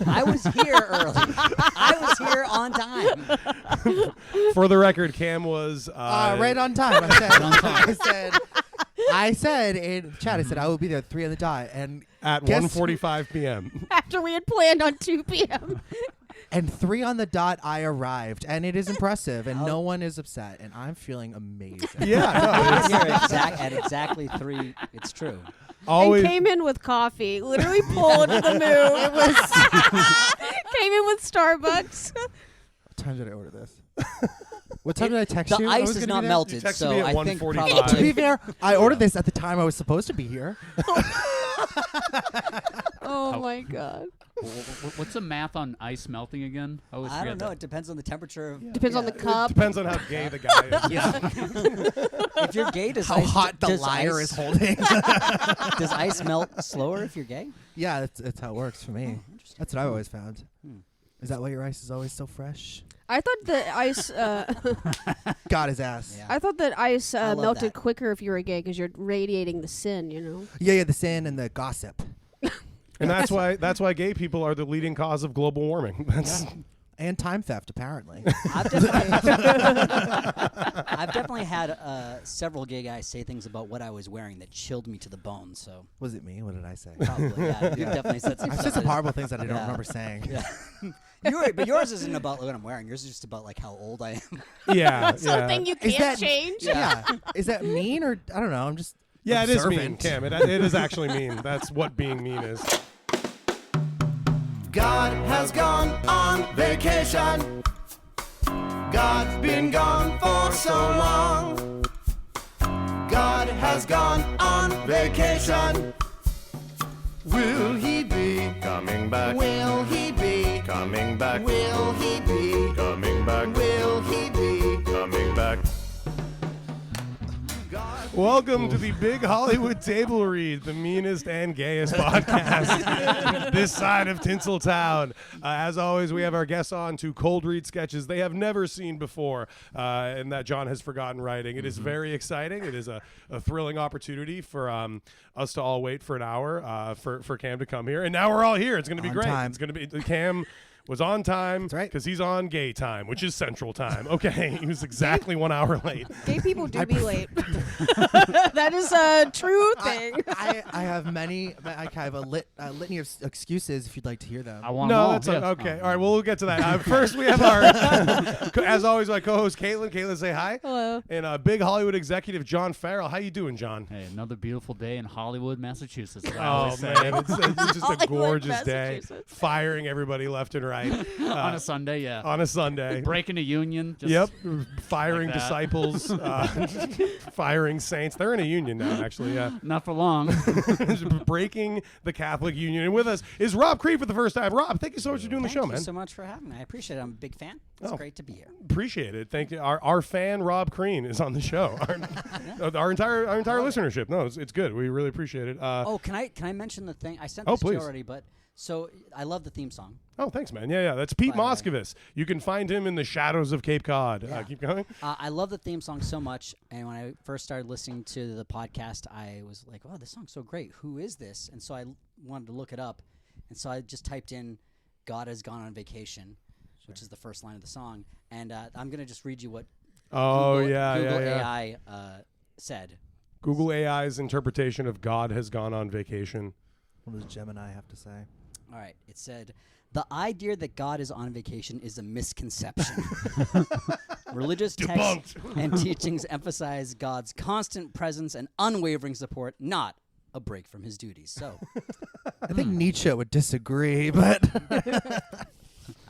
I was here early. I was here on time. For the record, Cam was right on time. I said in chat, I said I will be there at 3 on the dot, and at 1:45 p.m. After we had planned on 2 p.m. And 3 on the dot, I arrived, and it is impressive, and no one is upset, and I'm feeling amazing. Yeah, no, At exactly 3. It's true. always. And came in with coffee. Literally pulled the move. It was came in with Starbucks. What time did I order this? What time did I text you? The ice is not You melted, texted so me at I think 1:45. probably. To be fair, I ordered this at the time I was supposed to be here. Oh my god. What's the math on ice melting again? I always I forget don't know. that. It depends on the temperature. Of, Depends on the cup. Depends on how gay the guy is. Yeah. If you're gay, does How ice, hot the does liar ice, is holding. Does ice melt slower if you're gay? Yeah, that's how it works for me. Interesting. That's what I've always found. Is that why your ice is always so fresh? I thought that ice. Got his ass. Yeah. I thought that ice I love melted that. quicker if you were gay because you're radiating the sin. You know. Yeah, the sin and the gossip. And that's why gay people are the leading cause of global warming. That's And time theft, apparently. I've definitely had several gay guys say things about what I was wearing that chilled me to the bone. So Was it me? What did I say? probably, yeah, you've definitely said some I stuff. said some that- horrible things that I don't Yeah. remember saying. Yeah. But yours isn't about what I'm wearing. Yours is just about like how old I am. yeah. Something you Is can't that- change. Yeah. Is that mean or I don't know? I'm just Yeah, it is mean, observant. Cam. It is actually mean. That's what being mean is. God has gone on vacation. God's been gone for so long. God has gone on vacation. Will he be coming back? Will he be coming back? Will he be coming back? Will he be coming back? Welcome to the Big Hollywood Table Read, the meanest and gayest podcast this side of Tinseltown. As always, we have our guests on to cold read sketches they have never seen before and that John has forgotten writing. It is very exciting. It is a thrilling opportunity for us to all wait for an hour for Cam to come here. And now we're all here. It's going to be On great. time. It's going to be Cam was on time. That's right. Because he's on gay time, which is Central Time. Okay, he was exactly 1 hour late. Gay people do be late. That is a true thing. I have many. I have a litany of excuses if you'd like to hear them. I want No, them all. that's Yeah. okay. All right, well, we'll get to that. First, we have our, as always, my co-host Caitlin. Caitlin, say hi. Hello. And Big Hollywood executive John Farrell. How you doing, John? Hey, another beautiful day in Hollywood, Massachusetts. as I Oh always say. man, it's just a Hollywood, gorgeous day. Massachusetts. Firing everybody left and right On a Sunday, yeah. on a Sunday. Breaking a union. Just Yep, firing like that. disciples, firing saints. They're in a union now, actually. Yeah, Not for long. breaking the Catholic Union. And with us is Rob Crean for the first time. Rob, thank you so much for doing the show, Thank you man. so much for having me. I appreciate it. I'm a big fan. It's Oh. great to be here. Appreciate it. Thank you. Our fan Rob Crean is on the show. Our entire listenership. No, it's good. We really appreciate it. Oh, can I mention the thing? I sent Oh, this to you please. already, but so I love the theme song. Oh, thanks, man. Yeah. That's Pete By the way. Moscovitz. You can find him in the shadows of Cape Cod. Yeah. Keep going. I love the theme song so much, and when I first started listening to the podcast, I was like, "Oh, this song's so great! Who is this?" And so I wanted to look it up, and so I just typed in "God has gone on vacation," which is the first line of the song, and I'm gonna just read you what Oh, Google, yeah, Google yeah. AI said. Google AI's interpretation of God has gone on vacation. What does Gemini have to say? All right, it said, "The idea that God is on vacation is a misconception. Religious texts Debunked. and teachings emphasize God's constant presence and unwavering support, not a break from his duties." So, I think Nietzsche would disagree, but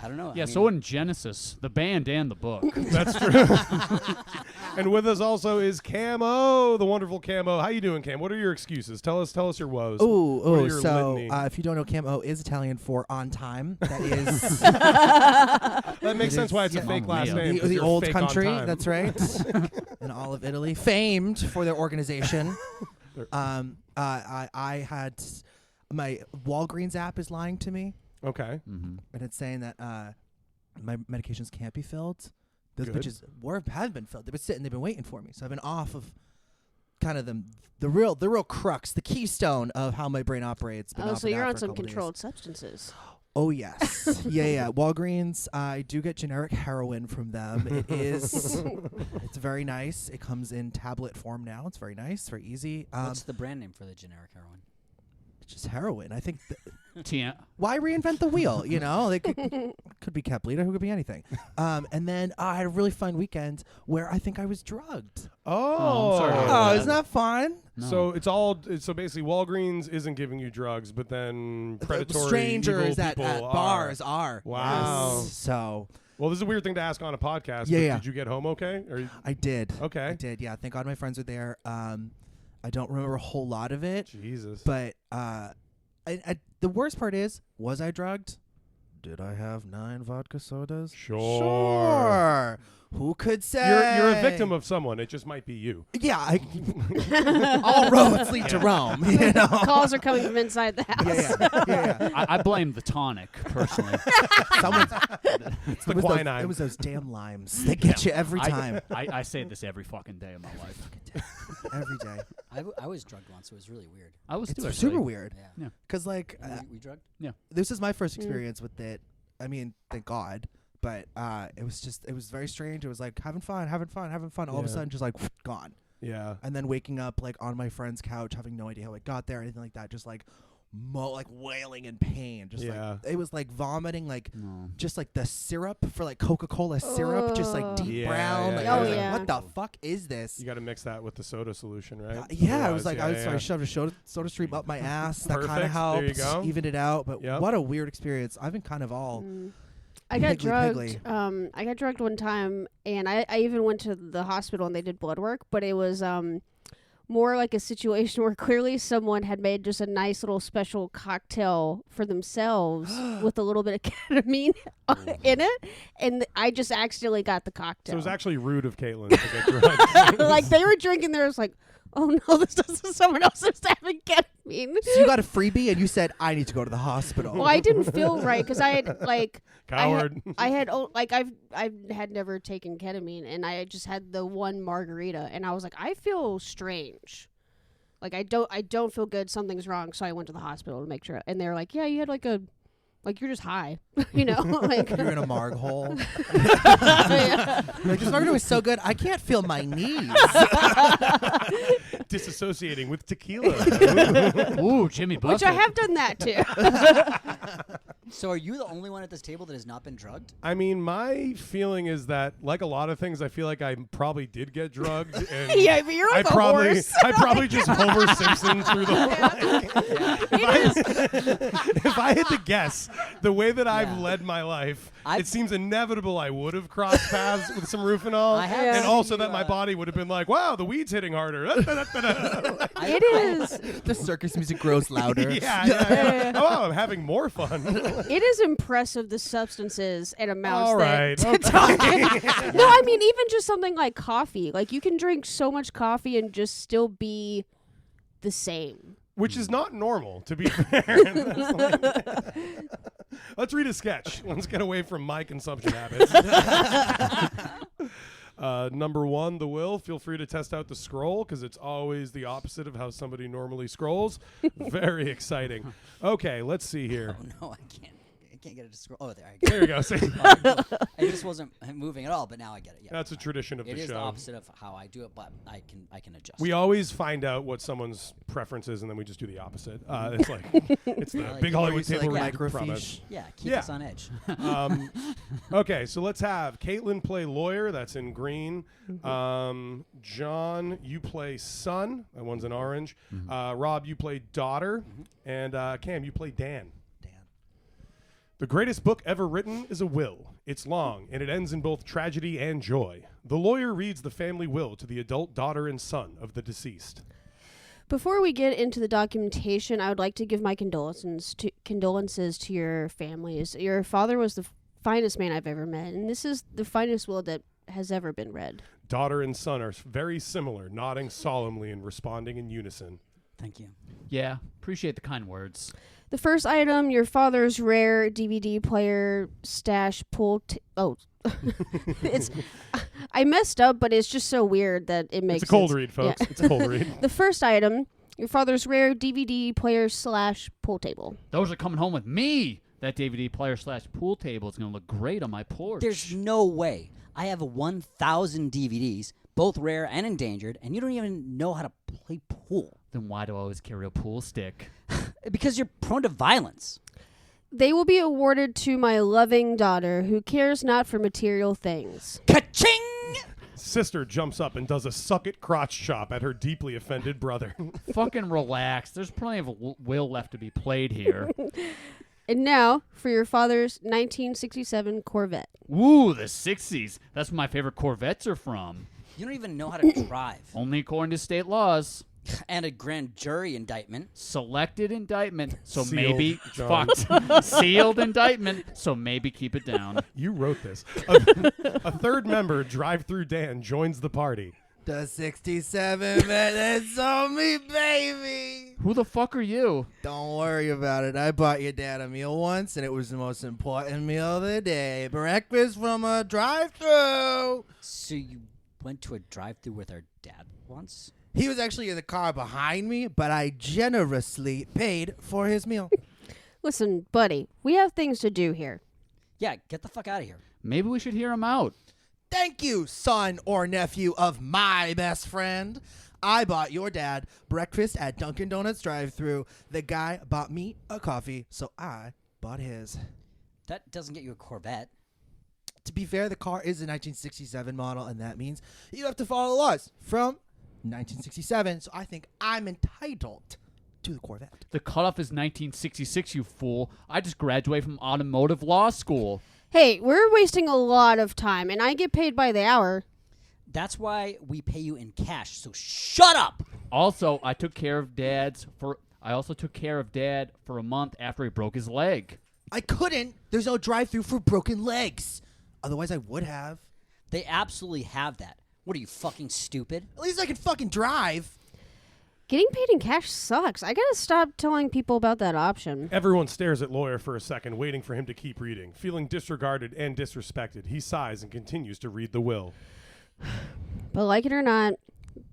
I don't know. Yeah, I mean, so in Genesis, the band and the book. That's true. And with us also is Camo, the wonderful Camo. How you doing, Cam? What are your excuses? Tell us your woes. What are your so litany? if you don't know, Cam O is Italian for on time. That is That makes it sense is- why it's a yeah. fake last The- name. 'cause the you're old fake on country. time. That's right. In all of Italy, famed for their organization. I had my Walgreens app is lying to me, Okay. Mm-hmm. and it's saying that my medications can't be filled. Those Good. bitches have been filled. They've been sitting. They've been waiting for me. So I've been off of kind of the real crux, the keystone of how my brain operates. Been Oh, off so of you're that on for a some couple days. controlled substances. Oh yes, yeah. Walgreens, I do get generic heroin from them. It's very nice. It comes in tablet form now. It's very nice, very easy. What's the brand name for the generic heroin? It's just heroin. I think. Why Why reinvent the wheel? You know, like could be Caplita, who could be anything. And then I had a really fun weekend where I think I was drugged. Oh, I'm sorry to hear Oh, that. isn't that fun? No. So basically Walgreens isn't giving you drugs, but then predatory strangers evil at people bars are. Wow. Yes. So Well, this is a weird thing to ask on a podcast. Yeah, but yeah. Did you get home okay? Or I did. okay. I did. Yeah. Thank God my friends were there. I don't remember a whole lot of it, Jesus. but the worst part is, was I drugged? Did I have 9 vodka sodas? Sure. Who could say? You're a victim of someone. It just might be you. Yeah. All roads lead to Rome. You know. Calls are coming from inside the house. Yeah. I blame the tonic personally. Someone's, It's the it was quinine. it was those damn limes. They get you every time. I say this every fucking day of my life. Every day. I was drugged once. It was really weird. I was It's too. super actually. weird. Yeah. Because, like, We drugged? this is my first experience with it. I mean, thank God. But it was very strange. It was like having fun. All of a Yeah. sudden, just like gone. Yeah. And then waking up like on my friend's couch, having no idea how it got there, anything like that. Just like wailing in pain. Just Yeah. like it was like vomiting, like No. just like the syrup for like Coca-Cola syrup, just like deep Yeah, brown. yeah, Like, yeah. I was Oh, like, yeah. what the fuck is this? You got to mix that with the soda solution, right? Yeah, I was Otherwise, like, I shoved a soda stream up my ass. That kind Perfect. of helped There you go. even it out. But Yep. what a weird experience. I've been kind of all. I got Higgly drugged. I got drugged one time, and I even went to the hospital and they did blood work. But it was more like a situation where clearly someone had made just a nice little special cocktail for themselves with a little bit of ketamine in it, and I just accidentally got the cocktail. So it was actually rude of Caitlin to get drugged. like they were drinking there. It's like, oh no, this doesn't. Someone else is having ketamine. So you got a freebie and you said, I need to go to the hospital. Well, I didn't feel right because I had like Coward. I had I've had never taken ketamine, and I just had the one margarita, and I was like, I feel strange. Like I don't feel good. Something's wrong. So I went to the hospital to make sure, and they're like, yeah, you had like you're just high, you know, like You're in a marg hole. yeah. Like, this margarita was so good, I can't feel my knees. Disassociating with tequila. Ooh, Jimmy Buffett. Which I have done that too. So are you the only one at this table that has not been drugged? I mean, my feeling is that, like a lot of things, I feel like I probably did get drugged. And Yeah, but you're like a horse. I probably just Homer Simpson through the whole if I had to guess, the way that I've Yeah. led my life, I've- it seems inevitable I would have crossed paths with some Rufinol. I have and seen also you, that my body would have been like, wow, the weed's hitting harder. It is. The circus music grows louder. yeah. Oh, wow, I'm having more fun. It is impressive the substances and amounts All right. that. No, I mean even just something like coffee. Like you can drink so much coffee and just still be the same. Which is not normal, to be fair. Let's read a sketch. Let's get away from my consumption habits. Number 1, the will. Feel free to test out the scroll because it's always the opposite of how somebody normally scrolls. Very exciting. Okay, let's see here. Oh no, I can't get it to scroll. Oh, there I go. There you go. See? It just wasn't moving at all, but now I get it. Yeah, That's a tradition of It the is show. the opposite of how I do it, but I can adjust. We always find out what someone's preference is, and then we just do the opposite. It's like it's the like big it. Hollywood Or you say, table like, read microfiche. promise. yeah, keep Yeah. us on edge. Okay, so let's have Caitlin play lawyer. That's in green. John, you play son. That one's in orange. Rob, you play daughter. And Cam, you play Dan. The greatest book ever written is a will. It's long, and it ends in both tragedy and joy. The lawyer reads the family will to the adult daughter and son of the deceased. Before we get into the documentation, I would like to give my condolences to your families. Your father was the finest man I've ever met, and this is the finest will that has ever been read. Daughter and son are very similar, nodding solemnly and responding in unison. Thank you. Yeah, appreciate the kind words. The first item, your father's rare DVD player stash pool. It's I messed up, but it's just so weird that it makes It's a cold sense. read, folks. Yeah. It's a cold read. The first item, your father's rare DVD player / pool table. Those are coming home with me. That DVD player / pool table is going to look great on my porch. There's no way. I have 1,000 DVDs, both rare and endangered, and you don't even know how to play pool. Then why do I always carry a pool stick? Because you're prone to violence. They will be awarded to my loving daughter, who cares not for material things. Ka-ching! Sister jumps up and does a suck-it crotch chop at her deeply offended brother. Fucking relax. There's plenty of will left to be played here. And now for your father's 1967 Corvette. Woo, the 60s. That's where my favorite Corvettes are from. You don't even know how to drive. Only according to state laws. And a grand jury indictment. Selected indictment, so Sealed, maybe John. fucked. Sealed indictment, so maybe keep it down. You wrote this. A third member, Drive-Through Dan, joins the party. The 67 minutes on me, baby. Who the fuck are you? Don't worry about it. I bought your dad a meal once, and it was the most important meal of the day. Breakfast from a drive-thru. So you went to a drive-thru with our dad once? He was actually in the car behind me, but I generously paid for his meal. Listen, buddy, we have things to do here. Yeah, get the fuck out of here. Maybe we should hear him out. Thank you, son or nephew of my best friend. I bought your dad breakfast at Dunkin' Donuts drive-thru. The guy bought me a coffee, so I bought his. That doesn't get you a Corvette. To be fair, the car is a 1967 model, and that means you have to follow the laws from 1967, so I think I'm entitled to the Corvette. The cutoff is 1966, you fool. I just graduated from automotive law school. Hey, we're wasting a lot of time, and I get paid by the hour. That's why we pay you in cash, so shut up! Also, I also took care of Dad for a month after he broke his leg. I couldn't. There's no drive-thru for broken legs. Otherwise, I would have. They absolutely have that. What are you, fucking stupid? At least I can fucking drive. Getting paid in cash sucks. I gotta stop telling people about that option. Everyone stares at Lawyer for a second, waiting for him to keep reading. Feeling disregarded and disrespected, he sighs and continues to read the will. But like it or not,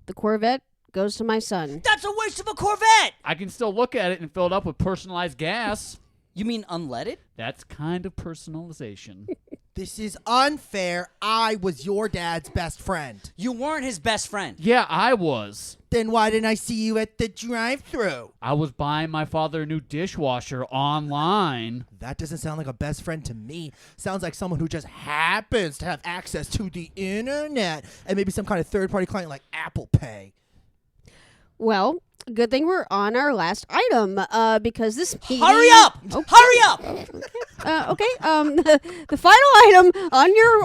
the Corvette goes to my son. That's a waste of a Corvette! I can still look at it and fill it up with personalized gas. You mean unleaded? That's kind of personalization. This is unfair. I was your dad's best friend. You weren't his best friend. Yeah, I was. Then why didn't I see you at the drive-thru? I was buying my father a new dishwasher online. That doesn't sound like a best friend to me. Sounds like someone who just happens to have access to the internet and maybe some kind of third-party client like Apple Pay. Well, good thing we're on our last item, because this meeting... Hurry up! Oh. Hurry up! The final item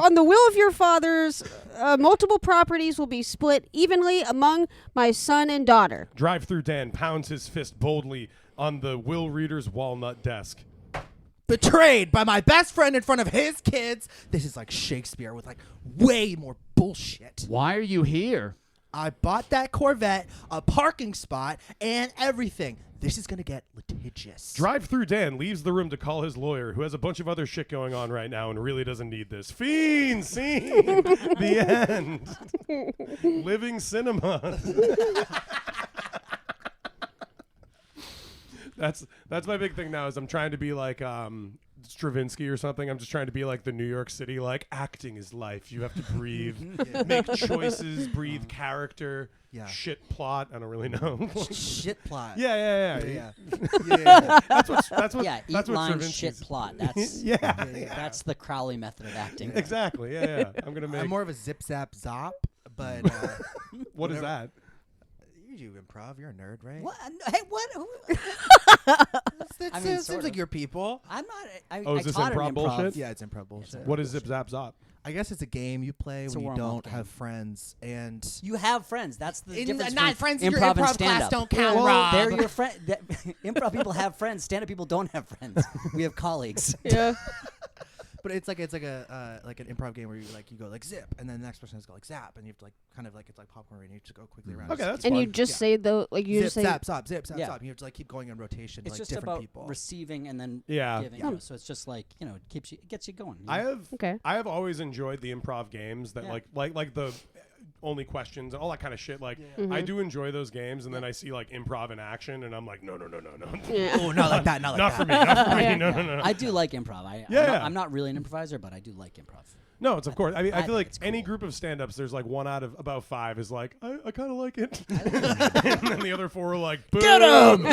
on the will of your father's multiple properties will be split evenly among my son and daughter. Drive-Through Dan pounds his fist boldly on the will reader's walnut desk. Betrayed by my best friend in front of his kids. This is like Shakespeare with like way more bullshit. Why are you here? I bought that Corvette, a parking spot, and everything. This is going to get litigious. Drive-Through Dan leaves the room to call his lawyer, who has a bunch of other shit going on right now and really doesn't need this. Fiend scene! The end. Living cinema. That's my big thing now is I'm trying to be like Stravinsky or something. I'm just trying to be like the New York City, like acting is life. You have to breathe, make choices, breathe character, shit plot. I don't really know. Shit plot. Yeah. That's what Yeah, eat that's what line, Stravinsky's- shit plot. That's That's the Crowley method of acting. Exactly. Yeah. I'm gonna make. I'm more of a zip zap zop, but What is that? you do improv. You're a nerd, right? What? Hey, what? That I mean, seems sort like of. your people. I'm not. I Oh, is I this taught improv an bullshit? Yeah, it's improv bullshit. What is Zip Zap Zop? I guess it's a game you play It's when a you warm-up don't game. have friends, and You have friends. That's the difference. not between friends in your improv and improv stand-up. class don't count, Well, Rob. they're your friend. Improv people have friends. Stand-up people don't have friends. We have colleagues. Yeah. but it's like a like an improv game where you go like zip, and then the next person has to go like zap, and you have to like kind of like it's like popcorn, and you have to go quickly around. Okay, that's And fun. you just Yeah. say though, like you zip just say. zap zap zip zap Yeah. zap. And you have to like keep going in rotation to It's like just different about people. receiving and then Yeah. giving. Yeah. You know, so it's just like it gets you going. you I know? have Okay. I have always enjoyed the improv games that Yeah. like the only questions and all that kind of shit. Like I do enjoy those games, and then I see like improv in action, and I'm like, no. Yeah. Oh, not like that. Not like Not that. for me. Not for me. Yeah. No. I do like improv. I'm not really an improviser, but I do like improv. No, it's of course. I mean, I feel think like it's any cool. group of stand-ups, there's like 1 out of about 5 is like, I kind of like it. And then the other 4 are like, boom. Get 'em!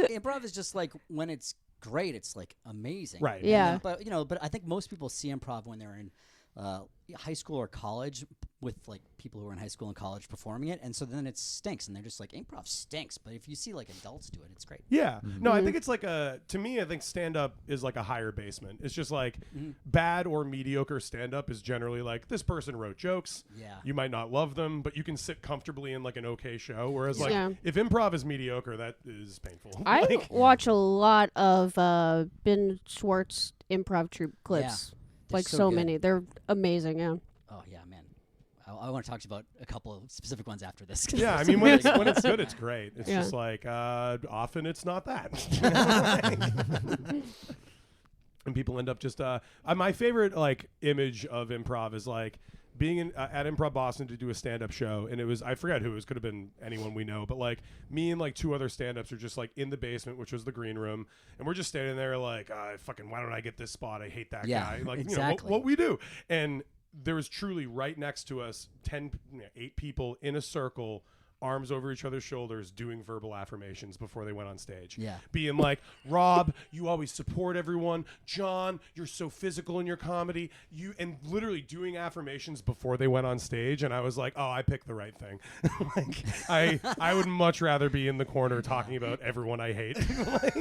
Improv is just like when it's great, it's like amazing. Right. Yeah. But but I think most people see improv when they're in high school or college with like people who are in high school and college performing it, and so then it stinks, and they're just like, improv stinks. But if you see like adults do it, it's great. Yeah. No, I think it's like to me, I think stand-up is like a higher basement. It's just like bad or mediocre stand-up is generally like, this person wrote jokes. Yeah. You might not love them, but you can sit comfortably in like an okay show. Whereas like Yeah. if improv is mediocre, that is painful. I Like, watch a lot of Ben Schwartz improv troupe clips. They're Like so so good. many. They're amazing, yeah. Oh yeah, man. I want to talk to you about a couple of specific ones after this. yeah, I mean, when it's good, it's great. It's Yeah. just like often it's not that. And people end up just my favorite like image of improv is like being at Improv Boston to do a stand-up show, and it was, I forget who it was, could have been anyone we know, but like me and like 2 other stand-ups are just like in the basement, which was the green room, and we're just standing there like, fucking, why don't I get this spot? I hate that Yeah, guy. Like, exactly. what we do. And there was truly right next to us 8 people in a circle, arms over each other's shoulders, doing verbal affirmations before they went on stage. Yeah. Being like, Rob, you always support everyone. John, you're so physical in your comedy. And literally doing affirmations before they went on stage. And I was like, oh, I picked the right thing. Like, I would much rather be in the corner talking about everyone I hate. Like,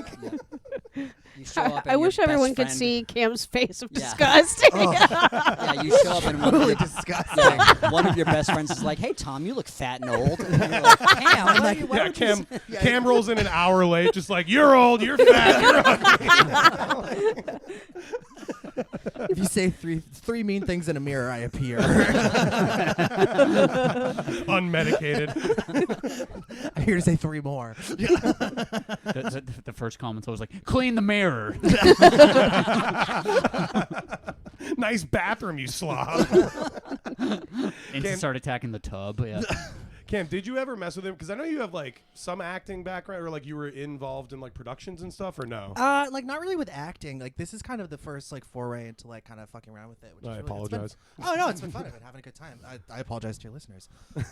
You show up and I your wish best everyone could friend- see Cam's face of Yeah. disgust. Yeah, you show up and one of, Really your, disgusting. yeah, one of your best friends is like, "Hey, Tom, you look fat and old." And you're like, Cam, why don't you Cam, just-" Cam rolls in an hour late, just like, you're old, you're fat, you're ugly. If you say three mean things in a mirror, I appear. Unmedicated. I'm here to say 3 more. The first comment was like, clean the mirror. Nice bathroom, you slob. And to start attacking the tub. Yeah. Cam, did you ever mess with him? Because I know you have like some acting background, or like you were involved in like productions and stuff, or no? Like not really with acting. Like this is kind of the first like foray into like kind of fucking around with it. Which I is really, apologize. Oh no, it's been fun. I've been having a good time. I apologize to your listeners,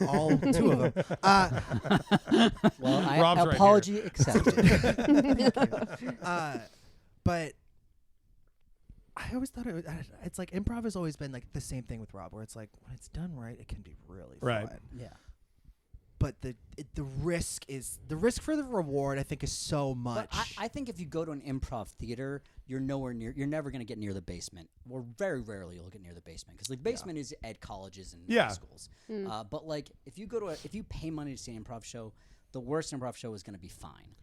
all 2 of them. Well, Rob's right apology accepted. But I always thought it's like improv has always been like the same thing with Rob, where it's like when it's done right, it can be really Right. fun. Yeah. But the risk for the reward, I think, is so much. But I think if you go to an improv theater, you're nowhere near. You're never going to get near the basement, or very rarely you'll get near the basement, because the basement is at colleges and Yeah. high schools. But like if you pay money to see an improv show, the worst improv show is going to be fine.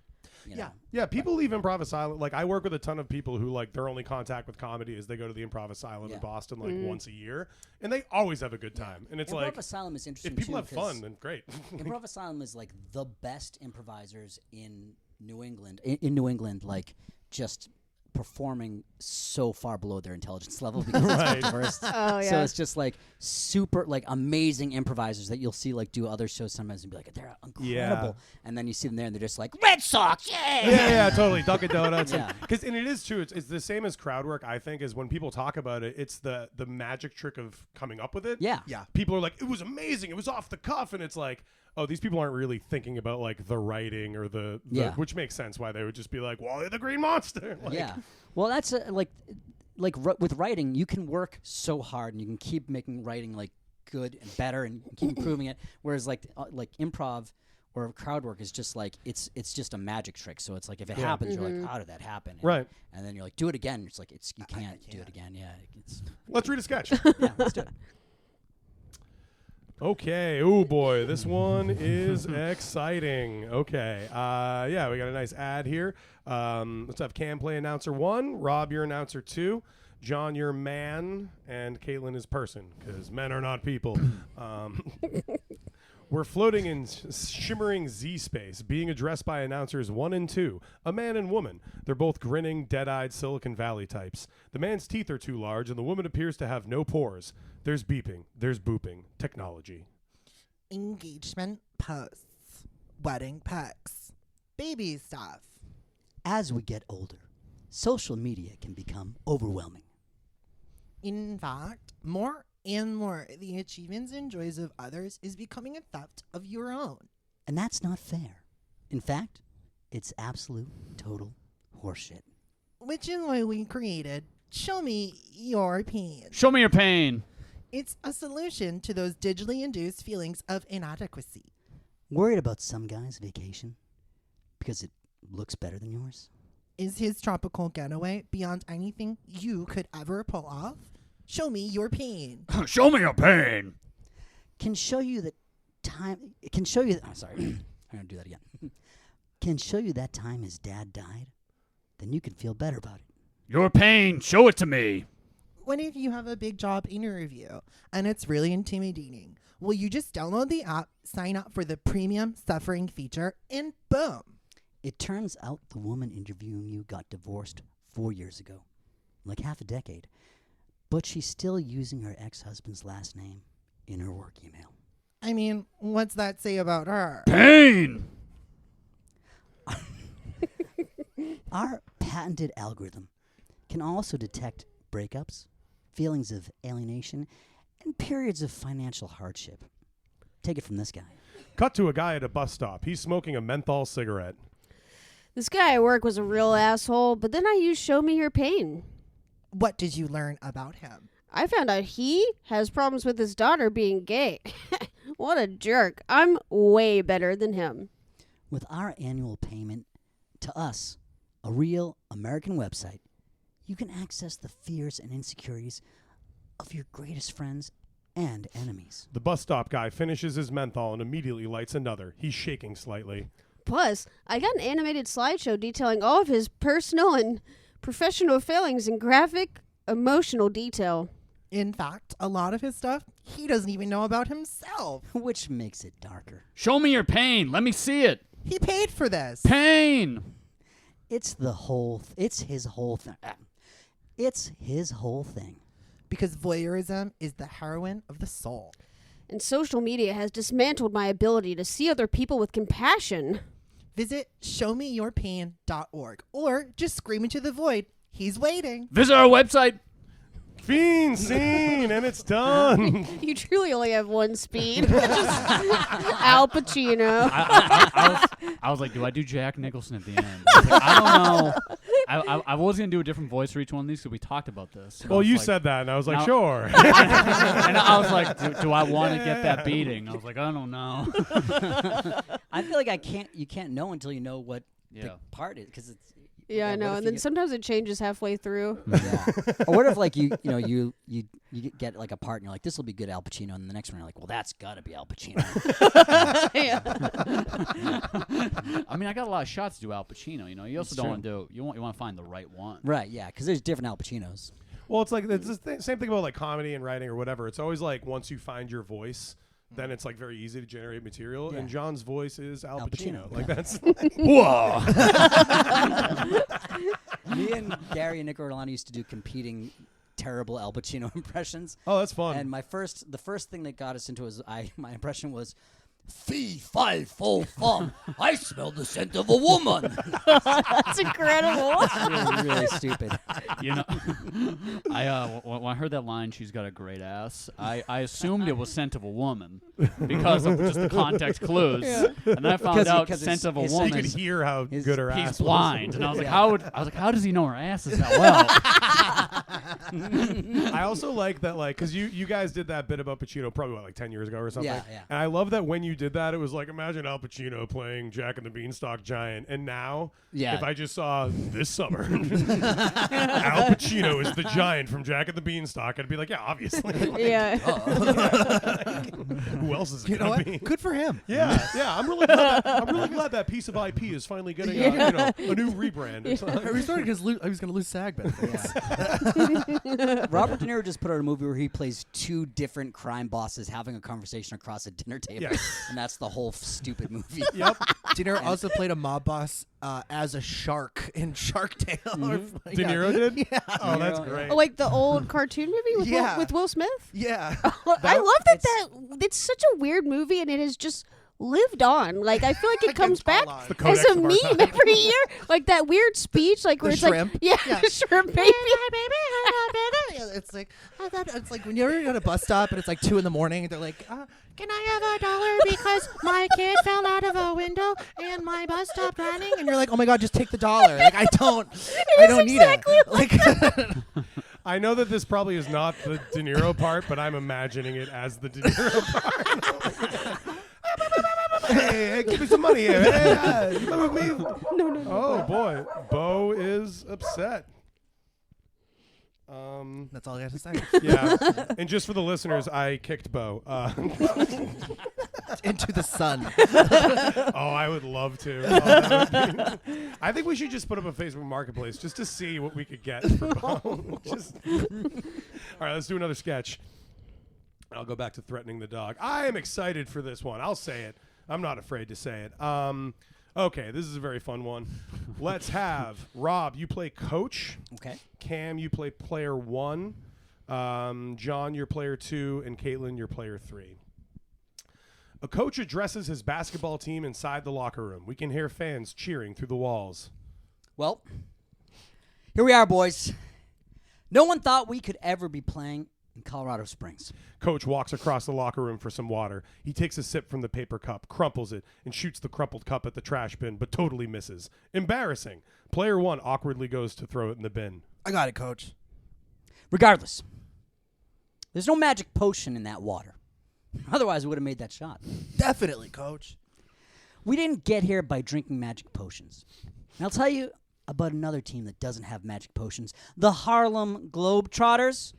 You know? Yeah, people leave Improv Asylum. Like, I work with a ton of people who, like, their only contact with comedy is they go to the Improv Asylum in Boston, like, once a year, and they always have a good time. And it's Improv like, Asylum is interesting if people too, have fun, 'cause then great. Improv Asylum is like the best improvisers in New England. In New England, like just performing so far below their intelligence level because Right. it's diverse. Oh, So yeah. it's just like super like amazing improvisers that you'll see like do other shows sometimes and be like, they're incredible. And then you see them there and they're just like, Red Sox, yeah. Yeah, totally. Dunkin' Donuts. Yeah. And it is true. It's the same as crowd work, I think, is when people talk about it, it's the magic trick of coming up with it. Yeah. yeah. People are like, it was amazing. It was off the cuff. And it's like, oh, these people aren't really thinking about like the writing or the Yeah. which makes sense why they would just be like, Wally the Green Monster. Like, Yeah. Well, that's with writing, you can work so hard and you can keep making writing like good and better and keep improving it. Whereas like improv or crowd work is just like it's just a magic trick. So it's like if it happens, you're like, how did that happen? And, Right. And then you're like, do it again. It's like you can't do it again. Yeah. Let's read a sketch. Yeah. Let's do it. Okay. Oh boy, this one is exciting. Okay. Yeah, we got a nice ad here. Let's have Cam play announcer 1, Rob, you're announcer 2, John, you're man, and Caitlin is person, because men are not people. We're floating in shimmering Z space, being addressed by announcers 1 and 2, a man and woman. They're both grinning, dead-eyed Silicon Valley types. The man's teeth are too large, and the woman appears to have no pores. There's beeping. There's booping. Technology. Engagement posts. Wedding pics. Baby stuff. As we get older, social media can become overwhelming. In fact, more and more, the achievements and joys of others is becoming a theft of your own. And that's not fair. In fact, it's absolute, total horseshit. Which is why we created Show Me Your Pain. Show me your pain. It's a solution to those digitally induced feelings of inadequacy. Worried about some guy's vacation because it looks better than yours? Is his tropical getaway beyond anything you could ever pull off? Show me your pain. Show me your pain. Can show you that time. Can show you. I'm sorry. I'm gonna do that again. Can show you that time his dad died. Then you can feel better about it. Your pain. Show it to me. What if you have a big job interview and it's really intimidating? Will you just download the app, sign up for the premium suffering feature, and boom? It turns out the woman interviewing you got divorced 4 years ago, like half a decade. But she's still using her ex-husband's last name in her work email. I mean, what's that say about her? Pain. Our patented algorithm can also detect breakups, feelings of alienation, and periods of financial hardship. Take it from this guy. Cut to a guy at a bus stop. He's smoking a menthol cigarette. This guy at work was a real asshole, but then I used Show Me Your Pain. What did you learn about him? I found out he has problems with his daughter being gay. What a jerk. I'm way better than him. With our annual payment to us, a real American website, you can access the fears and insecurities of your greatest friends and enemies. The bus stop guy finishes his menthol and immediately lights another. He's shaking slightly. Plus, I got an animated slideshow detailing all of his personal and professional failings in graphic, emotional detail. In fact, a lot of his stuff he doesn't even know about himself. Which makes it darker. Show me your pain. Let me see it. He paid for this. Pain. It's the whole. It's his whole thing. It's his whole thing. Because voyeurism is the heroin of the soul. And social media has dismantled my ability to see other people with compassion. Visit showmeyourpain.org or just scream into the void. He's waiting. Visit our website. Fiend scene, and it's done. You truly only have one speed. Just Al Pacino. I was like, do I do Jack Nicholson at the end? I was like, I don't know. I was going to do a different voice for each one of these because we talked about this. Well, you said that, and I was like, Now- sure. And I was like, do I want to get that beating? I was like, I don't know. I feel like you can't know until you know what the Yeah. part is, because it's. Yeah, I what know. if And you then get- sometimes it changes halfway through. Yeah. Or what if like you get like a part and you're like, this will be good Al Pacino, and the next one you're like, well, that's gotta be Al Pacino. Yeah. I mean, I got a lot of shots to do Al Pacino. You know, you also don't want to do. You want to find the right one. Right? Yeah, because there's different Al Pacinos. Well, it's like it's the same thing about like comedy and writing or whatever. It's always like once you find your voice, then it's like very easy to generate material. Yeah. And John's voice is Al Al Pacino. Pacino, Like yeah. that's Whoa. Me and Gary and Nick Orlando used to do competing terrible Al Pacino impressions. oh, that's fun. And the first thing that got us into was my impression was, fee, fi, fo, fum. I smell the scent of a woman. That's incredible. really, really stupid. You know, when I heard that line, she's got a great ass. I assumed it was scent of a woman because of just the context clues, and then I found out because scent of a his- you woman. could hear how His- good her He's ass blind, and I was like, Yeah. how does he know her ass is that well? was. I also like that, like, because you guys did that bit about Pacino probably like 10 years ago or something. Yeah, yeah. And I love that when you did that, it was like, imagine Al Pacino playing Jack and the Beanstalk Giant, and now Yeah. if I just saw this summer Al Pacino is the giant from Jack and the Beanstalk, I'd be like, yeah, obviously. Yeah. Who else is it You know gonna what? be? Good for him. Yeah, yeah. I'm really glad that piece of IP is finally getting a new rebrand. I restarted because I was going to lose SAG benefits. Robert De Niro just put out a movie where he plays two different crime bosses having a conversation across a dinner table, Yes. and that's the whole stupid movie. Yep. De Niro also played a mob boss as a shark in Shark Tale. De Niro did? Yeah. Oh, that's Niro, yeah. great. Oh, like the old cartoon movie with, Yeah. with Will Smith? Yeah. I love that it's such a weird movie and it has just lived on. Like I feel like it comes back It's the as Codex a of our meme time. every year. Like that weird speech, like where The it's shrimp? like, yeah, Yeah. shrimp baby. Yeah, it's like when you're at a bus stop and it's like 2 a.m. and they're like, "Can I have $1 because my kid fell out of a window and my bus stopped running?" And you're like, "Oh my god, just take the $1." Like I don't need it. Like I know that this probably is not the De Niro part, but I'm imagining it as the De Niro part. Hey, give me some money here. Hey, you remember me? No. Oh, boy. Bo is upset. that's all I have to say. Yeah. And just for the listeners, I kicked Bo. Into the sun. Oh, I would love to. Oh, that would be- I think we should just put up a Facebook Marketplace just to see what we could get for Bo. Just all right, let's do another sketch. I'll go back to threatening the dog. I am excited for this one. I'll say it. I'm not afraid to say it. Okay, this is a very fun one. Let's have Rob, you play coach. Okay. Cam, you play player 1. John, you're player 2. And Caitlin, you're player 3. A coach addresses his basketball team inside the locker room. We can hear fans cheering through the walls. Well, here we are, boys. No one thought we could ever be playing in Colorado Springs. Coach walks across the locker room for some water. He takes a sip from the paper cup, crumples it, and shoots the crumpled cup at the trash bin, but totally misses. Embarrassing. Player 1 awkwardly goes to throw it in the bin. I got it, coach. Regardless, there's no magic potion in that water. Otherwise, we would have made that shot. Definitely, coach. We didn't get here by drinking magic potions. And I'll tell you about another team that doesn't have magic potions. The Harlem Globetrotters.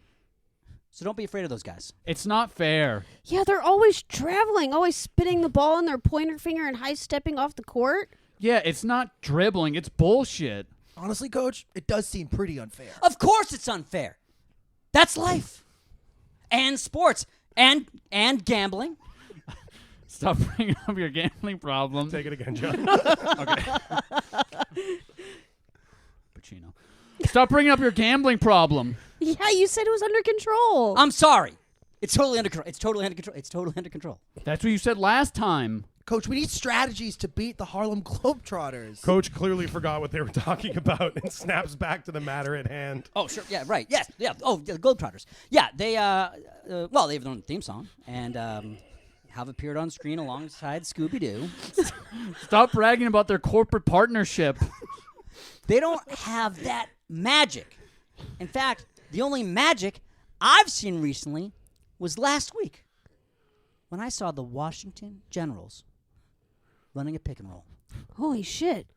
So don't be afraid of those guys. It's not fair. Yeah, they're always traveling, always spinning the ball in their pointer finger and high stepping off the court. Yeah, it's not dribbling. It's bullshit. Honestly, coach, it does seem pretty unfair. Of course it's unfair. That's life. And sports. And gambling. Stop bringing up your gambling problem. Take it again, John. Okay. Pacino. Stop bringing up your gambling problem. Yeah, you said it was under control. I'm sorry. It's totally under control. It's totally under control. It's totally under control. That's what you said last time. Coach, we need strategies to beat the Harlem Globetrotters. Coach clearly forgot what they were talking about and snaps back to the matter at hand. Oh, sure. Yeah, right. Yes. Yeah. Oh, the Globetrotters. Yeah, they well, they have their own theme song and have appeared on screen alongside Scooby-Doo. Stop bragging about their corporate partnership. They don't have that magic. In fact, the only magic I've seen recently was last week when I saw the Washington Generals running a pick and roll. Holy shit.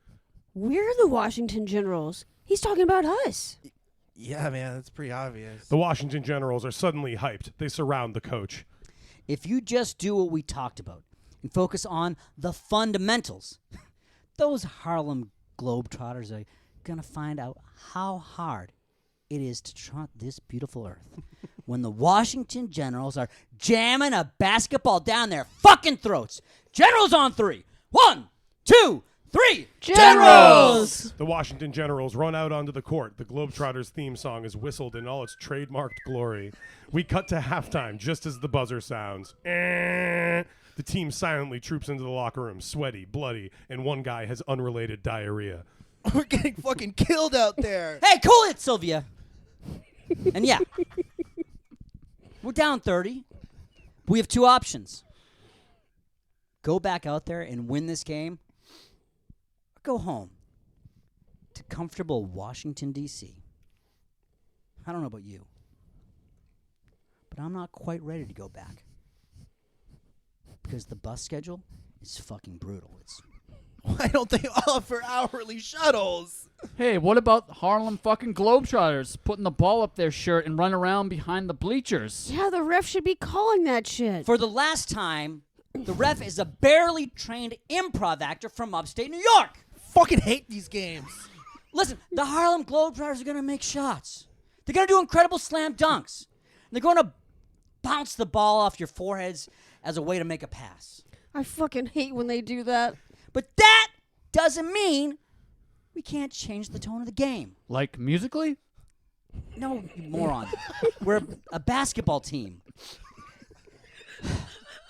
We're the Washington Generals. He's talking about us. Yeah, man, that's pretty obvious. The Washington Generals are suddenly hyped. They surround the coach. If you just do what we talked about and focus on the fundamentals, those Harlem Globetrotters are going to find out how hard it is to trot this beautiful earth when the Washington Generals are jamming a basketball down their fucking throats. Generals on 3. 1, 2, 3. Generals! The Washington Generals run out onto the court. The Globetrotters theme song is whistled in all its trademarked glory. We cut to halftime just as the buzzer sounds. The team silently troops into the locker room, sweaty, bloody, and one guy has unrelated diarrhea. We're getting fucking killed out there. Hey, cool it, Sylvia. And yeah, we're down 30. We have 2 options. Go back out there and win this game, or go home to comfortable Washington, D.C. I don't know about you, but I'm not quite ready to go back because the bus schedule is fucking brutal. Why don't they offer hourly shuttles? Hey, what about Harlem fucking Globetrotters putting the ball up their shirt and run around behind the bleachers? Yeah, the ref should be calling that shit. For the last time, the ref is a barely trained improv actor from upstate New York. Fucking hate these games. Listen, the Harlem Globetrotters are going to make shots. They're going to do incredible slam dunks. They're going to bounce the ball off your foreheads as a way to make a pass. I fucking hate when they do that. But that doesn't mean we can't change the tone of the game. Like musically? No, you moron. We're a basketball team.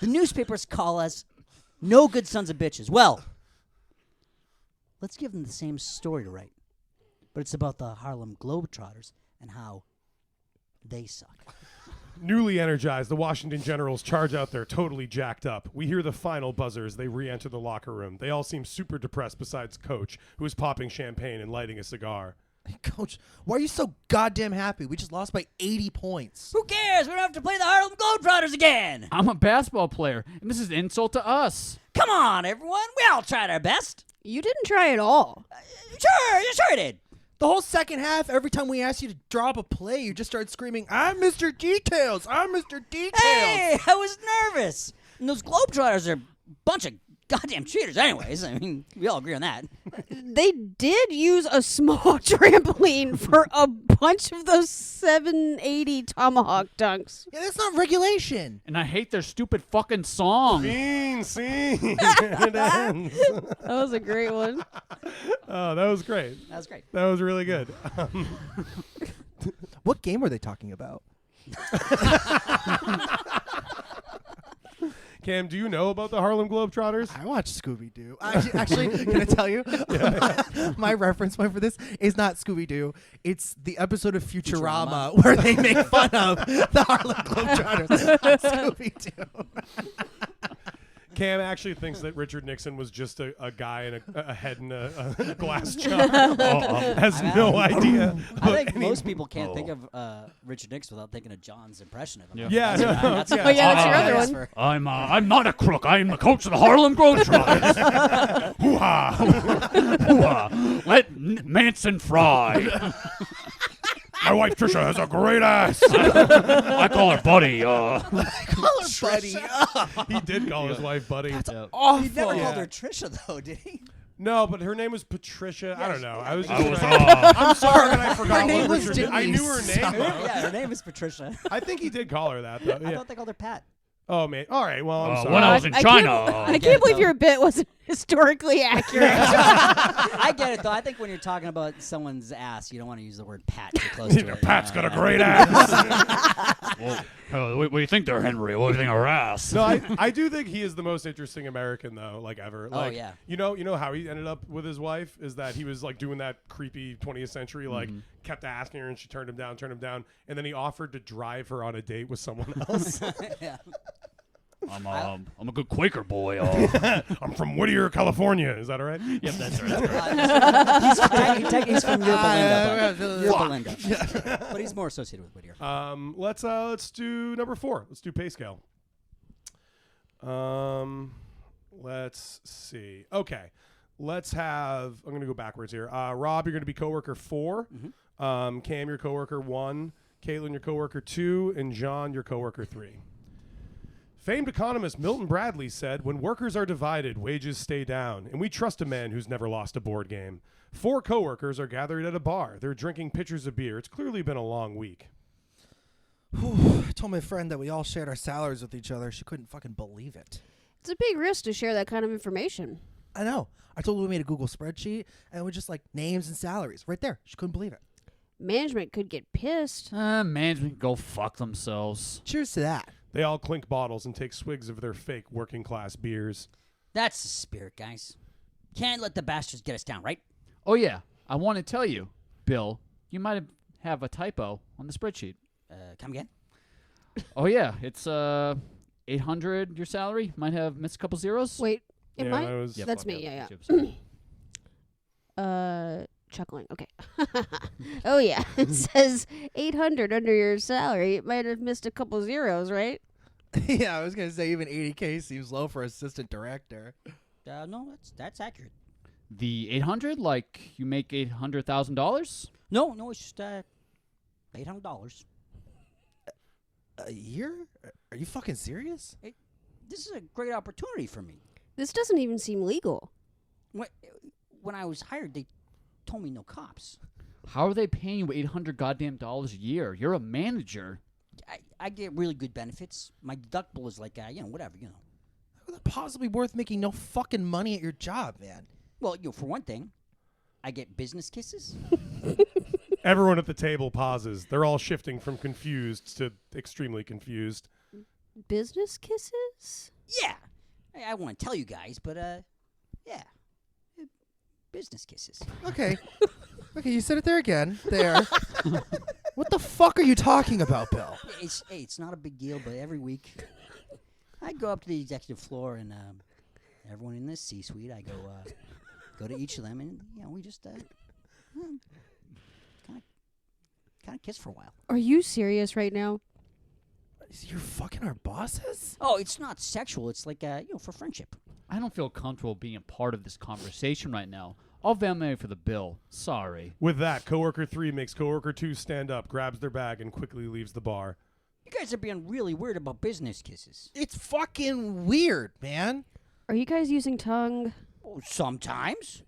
The newspapers call us no good sons of bitches. Well, let's give them the same story to write. But it's about the Harlem Globetrotters and how they suck. Newly energized, the Washington Generals charge out there totally jacked up. We hear the final buzzer as they re-enter the locker room. They all seem super depressed besides Coach, who is popping champagne and lighting a cigar. Hey, Coach, why are you so goddamn happy? We just lost by 80 points. Who cares? We don't have to play the Harlem Globetrotters again. I'm a basketball player, and this is an insult to us. Come on, everyone. We all tried our best. You didn't try at all. Sure I did. The whole second half, every time we asked you to drop a play, you just started screaming, I'm Mr. Details! I'm Mr. Details! Hey, I was nervous. And those Globetrotters are a bunch of goddamn cheaters anyways. I mean, we all agree on that. They did use a small trampoline for a bunch of those 780 tomahawk dunks. Yeah, that's not regulation. And I hate their stupid fucking song. Scene. It ends. That was a great one. Oh, that was great. That was great. That was really good. What game were they talking about? Cam, do you know about the Harlem Globetrotters? I watched Scooby-Doo. Actually, can I tell you? My reference point for this is not Scooby-Doo. It's the episode of Futurama, where they make fun of the Harlem Globetrotters on Scooby-Doo. Cam actually thinks that Richard Nixon was just a guy in a head in a glass jar. Has no idea. I think most people can't think of Richard Nixon without thinking of John's impression of him. Yeah. That's Oh, yeah, that's your other one. I'm not a crook. I am the coach of the Harlem Globetrotters. Hoo-ha. Hoo-ha. Let Manson fry. My wife Trisha has a great ass. I call her Buddy. Call her Buddy. He did call his wife Buddy. Awful. He never called her Trisha, though, did he? No, but her name was Patricia. I don't know. I was. I was, I'm sorry that I forgot Her name what was Richard did. I knew her Denise. name. Though. Yeah, her name is Patricia. I think he did call her that, though. I Yeah. thought they called her Pat. Oh, man. All right. Well, I'm sorry. when I was in China. I can't believe your bit wasn't historically accurate. I get it, though. I think when you're talking about someone's ass, you don't want to use the word Pat too close to it. Pat's got a great ass. What do you think there, Henry? What do you think of her ass? No, I do think he is the most interesting American though, like ever. Like, yeah. You know how he ended up with his wife is that he was like doing that creepy 20th century, like kept asking her and she turned him down, and then he offered to drive her on a date with someone else. Yeah. I'm a good Quaker boy. I'm from Whittier, California. Is that all right? Yep, that's right. He's from Yerba Linda. But he's more associated with Whittier. Let's do number 4. Let's do pay scale. Let's see. Okay. Let's have. I'm going to go backwards here. Rob, you're going to be coworker 4. Cam, your coworker 1. Caitlin, your coworker 2, and John, your coworker 3. Famed economist Milton Bradley said, when workers are divided, wages stay down, and we trust a man who's never lost a board game. 4 coworkers are gathered at a bar. They're drinking pitchers of beer. It's clearly been a long week. I told my friend that we all shared our salaries with each other. She couldn't fucking believe it. It's a big risk to share that kind of information. I know. I told her we made a Google spreadsheet, and it was just like names and salaries right there. She couldn't believe it. Management could get pissed. Management go fuck themselves. Cheers to that. They all clink bottles and take swigs of their fake working-class beers. That's the spirit, guys. Can't let the bastards get us down, right? Oh, yeah. I want to tell you, Bill, you might have a typo on the spreadsheet. Come again? Oh, yeah. It's 800 your salary. Might have missed a couple zeros. Wait, am Yeah, I? that was- Yeah, That's fuck me, that. yeah. Chuckling. Okay. Oh, yeah. It says 800 under your salary. It might have missed a couple zeros, right? Yeah, I was going to say even 80K seems low for assistant director. No, that's accurate. The 800, like you make $800,000? No, it's just $800. A year? Are you fucking serious? This is a great opportunity for me. This doesn't even seem legal. When I was hired, they told me no cops. How are they paying you $800 goddamn dollars a year? You're a manager. I get really good benefits. My deductible is like, whatever, How's that possibly worth making no fucking money at your job, man? Well, for one thing, I get business kisses. Everyone at the table pauses. They're all shifting from confused to extremely confused. Business kisses? Yeah. I want to tell you guys, but, yeah. Business kisses. Okay. Okay, you said it there again. There. What the fuck are you talking about, Bill? It's not a big deal, but every week I go up to the executive floor and everyone in this C-suite, I go to each of them and we just kind of kiss for a while. Are you serious right now? You're fucking our bosses? Oh, it's not sexual. It's like for friendship. I don't feel comfortable being a part of this conversation right now. I'll valet for the bill. Sorry. With that, coworker 3 makes coworker 2 stand up, grabs their bag, and quickly leaves the bar. You guys are being really weird about business kisses. It's fucking weird, man. Are you guys using tongue? Oh, sometimes.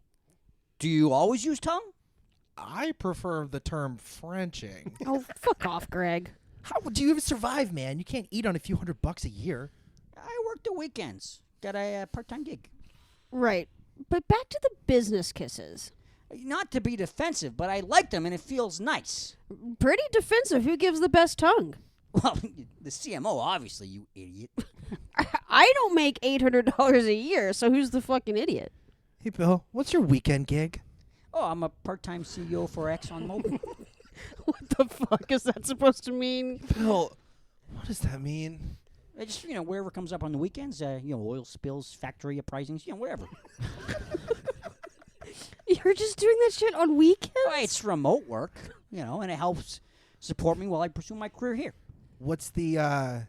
Do you always use tongue? I prefer the term Frenching. Oh, fuck off, Greg. How do you even survive, man? You can't eat on a few $100 a year. I work the weekends. Got a part-time gig. Right. But back to the business kisses. Not to be defensive, but I like them and it feels nice. Pretty defensive. Who gives the best tongue? Well, the CMO, obviously, you idiot. I don't make $800 a year, so who's the fucking idiot? Hey, Bill, what's your weekend gig? Oh, I'm a part-time CEO for ExxonMobil. What the fuck is that supposed to mean? Bill, what does that mean? I just, wherever comes up on the weekends, oil spills, factory uprisings, whatever. You're just doing that shit on weekends? Well, it's remote work, and it helps support me while I pursue my career here. What's the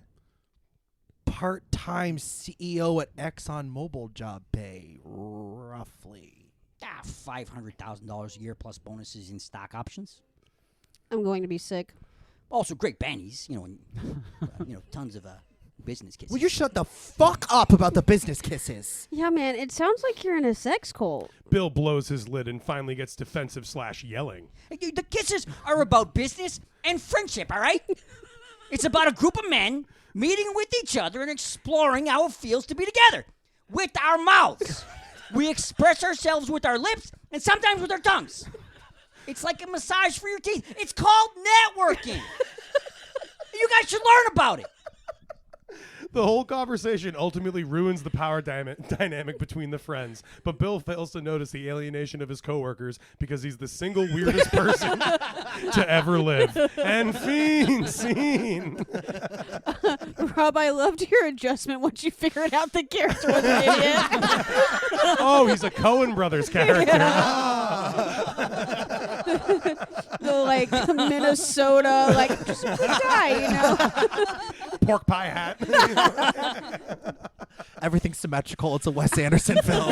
part-time CEO at ExxonMobil job pay, roughly? $500,000 a year plus bonuses in stock options. I'm going to be sick. Also, great bannies, and tons of business kisses. Will you shut the fuck up about the business kisses? Yeah, man, it sounds like you're in a sex cult. Bill blows his lid and finally gets defensive/yelling. The kisses are about business and friendship, all right? It's about a group of men meeting with each other and exploring how it feels to be together with our mouths. We express ourselves with our lips and sometimes with our tongues. It's like a massage for your teeth. It's called networking. You guys should learn about it. The whole conversation ultimately ruins the power dynamic between the friends, but Bill fails to notice the alienation of his coworkers because he's the single weirdest person to ever live. And scene. Rob, I loved your adjustment once you figured out the character was an idiot. Oh, he's a Coen Brothers character. The Minnesota, just a good guy, Pork pie hat. Everything's symmetrical. It's a Wes Anderson film.